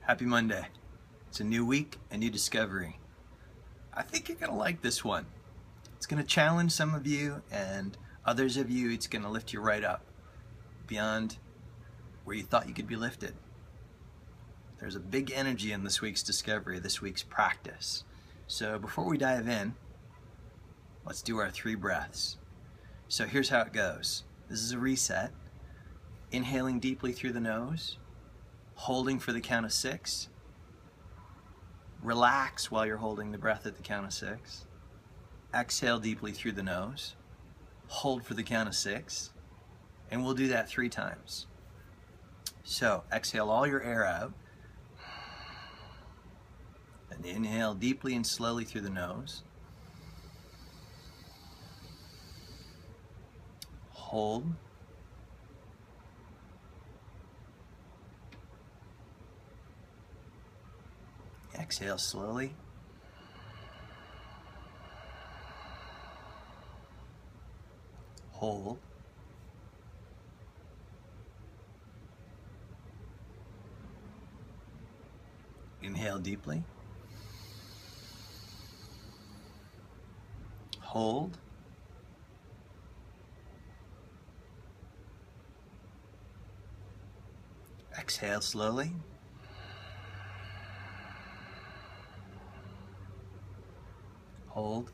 Happy Monday. It's a new week, a new discovery. I think you're going to like this one. It's going to challenge some of you, and others of you, it's going to lift you right up beyond where you thought you could be lifted. There's a big energy in this week's discovery, this week's practice. So before we dive in, let's do our 3 breaths. So here's how it goes. This is a reset. Inhaling deeply through the nose, holding for the count of 6. Relax while you're holding the breath at the count of 6. Exhale deeply through the nose, hold for the count of 6, and we'll do that 3 times. So exhale all your air out, and inhale deeply and slowly through the nose. Hold. Exhale slowly. Hold. Inhale deeply. Hold. Exhale slowly. Hold.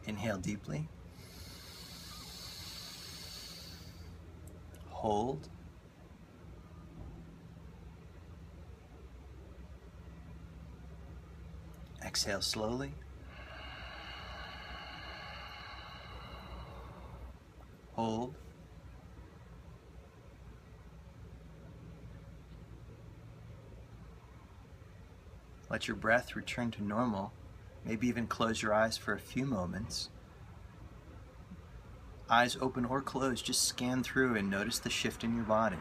Inhale deeply. Hold. Exhale slowly. Hold. Let your breath return to normal. Maybe even close your eyes for a few moments. Eyes open or closed, just scan through and notice the shift in your body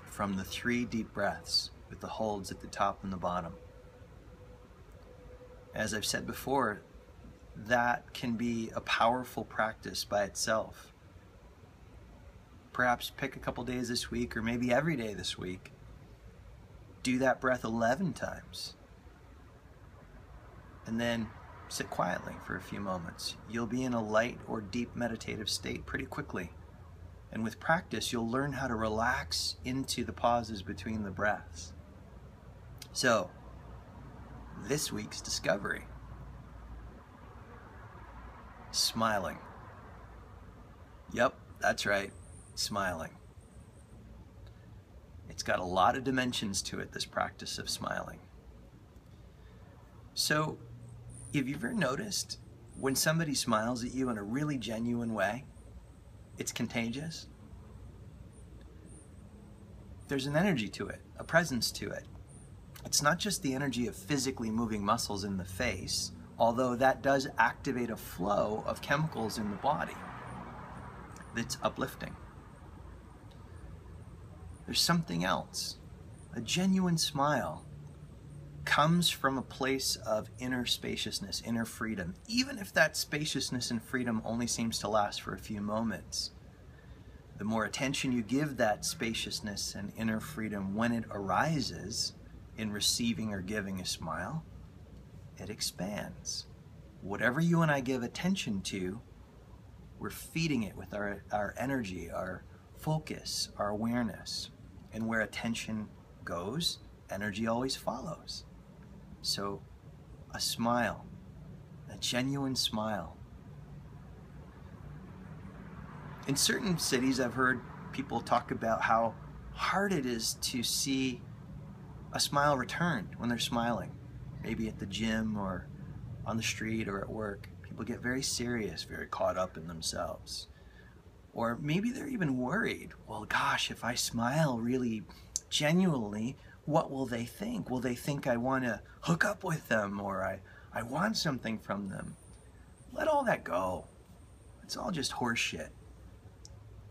from the 3 deep breaths with the holds at the top and the bottom. As I've said before, that can be a powerful practice by itself. Perhaps pick a couple days this week, or maybe every day this week. Do that breath 11 times. And then sit quietly for a few moments. You'll be in a light or deep meditative state pretty quickly. And with practice, you'll learn how to relax into the pauses between the breaths. So, this week's discovery. Smiling. Yep, that's right, smiling. It's got a lot of dimensions to it, this practice of smiling. So, have you ever noticed when somebody smiles at you in a really genuine way, it's contagious? There's an energy to it, a presence to it. It's not just the energy of physically moving muscles in the face, although that does activate a flow of chemicals in the body that's uplifting. There's something else. A genuine smile comes from a place of inner spaciousness, inner freedom, even if that spaciousness and freedom only seems to last for a few moments. The more attention you give that spaciousness and inner freedom when it arises in receiving or giving a smile, it expands. Whatever you and I give attention to, we're feeding it with our energy, our focus, our awareness. And where attention goes, energy always follows. So, a smile, a genuine smile. In certain cities, I've heard people talk about how hard it is to see a smile returned when they're smiling. Maybe at the gym or on the street or at work. People get very serious, very caught up in themselves. Or maybe they're even worried, well, gosh, if I smile really genuinely, what will they think? Will they think I want to hook up with them, or I want something from them? Let all that go. It's all just horse shit.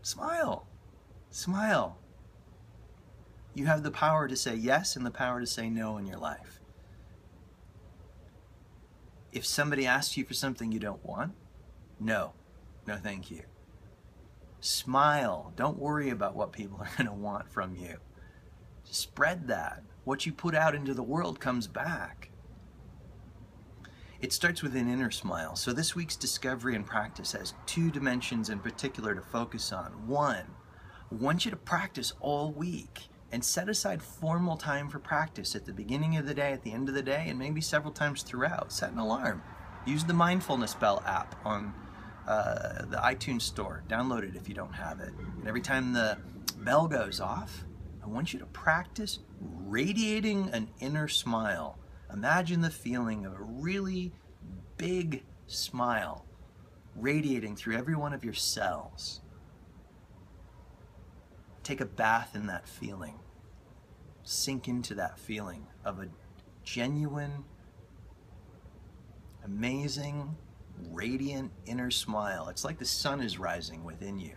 Smile. Smile. You have the power to say yes and the power to say no in your life. If somebody asks you for something you don't want, no. No thank you. Smile. Don't worry about what people are going to want from you. Spread that. What you put out into the world comes back. It starts with an inner smile. So this week's discovery and practice has 2 dimensions in particular to focus on. 1, I want you to practice all week and set aside formal time for practice at the beginning of the day, at the end of the day, and maybe several times throughout. Set an alarm. Use the Mindfulness Bell app on the iTunes store. Download it if you don't have it. And every time the bell goes off, I want you to practice radiating an inner smile. Imagine the feeling of a really big smile radiating through every one of your cells. Take a bath in that feeling. Sink into that feeling of a genuine, amazing, radiant inner smile. It's like the sun is rising within you.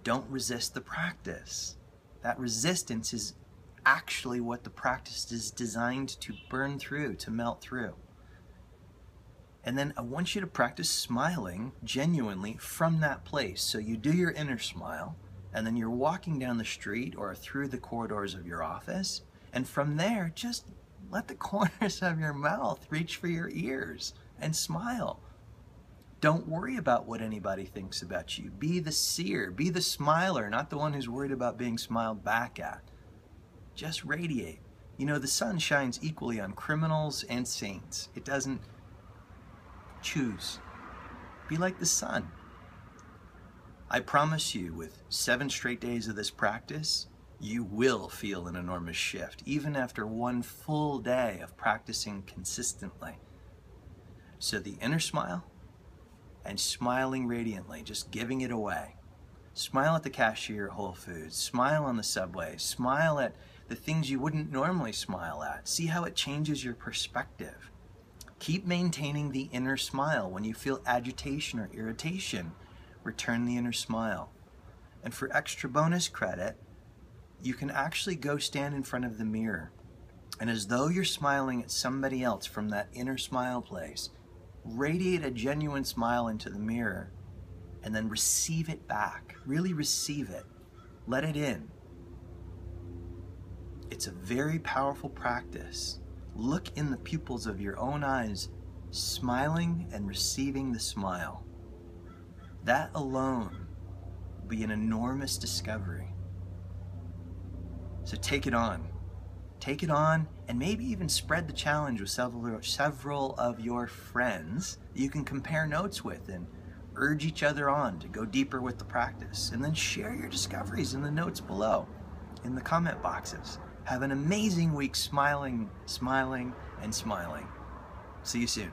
Don't resist the practice. That resistance is actually what the practice is designed to burn through, to melt through. And then I want you to practice smiling genuinely from that place. So you do your inner smile, and then you're walking down the street or through the corridors of your office, and from there, just let the corners of your mouth reach for your ears and smile. Don't worry about what anybody thinks about you. Be the seer, be the smiler, not the one who's worried about being smiled back at. Just radiate. You know, the sun shines equally on criminals and saints. It doesn't choose. Be like the sun. I promise you, with 7 straight days of this practice, you will feel an enormous shift, even after 1 full day of practicing consistently. So the inner smile and smiling radiantly, just giving it away. Smile at the cashier at Whole Foods. Smile on the subway. Smile at the things you wouldn't normally smile at. See how it changes your perspective. Keep maintaining the inner smile. When you feel agitation or irritation, return the inner smile. And for extra bonus credit, you can actually go stand in front of the mirror. And as though you're smiling at somebody else from that inner smile place, radiate a genuine smile into the mirror and then receive it back. Really receive it. Let it in. It's a very powerful practice. Look in the pupils of your own eyes, smiling and receiving the smile. That alone will be an enormous discovery. So take it on. Take it on, and maybe even spread the challenge with several of your friends that you can compare notes with and urge each other on to go deeper with the practice. And then share your discoveries in the notes below, in the comment boxes. Have an amazing week smiling, smiling, and smiling. See you soon.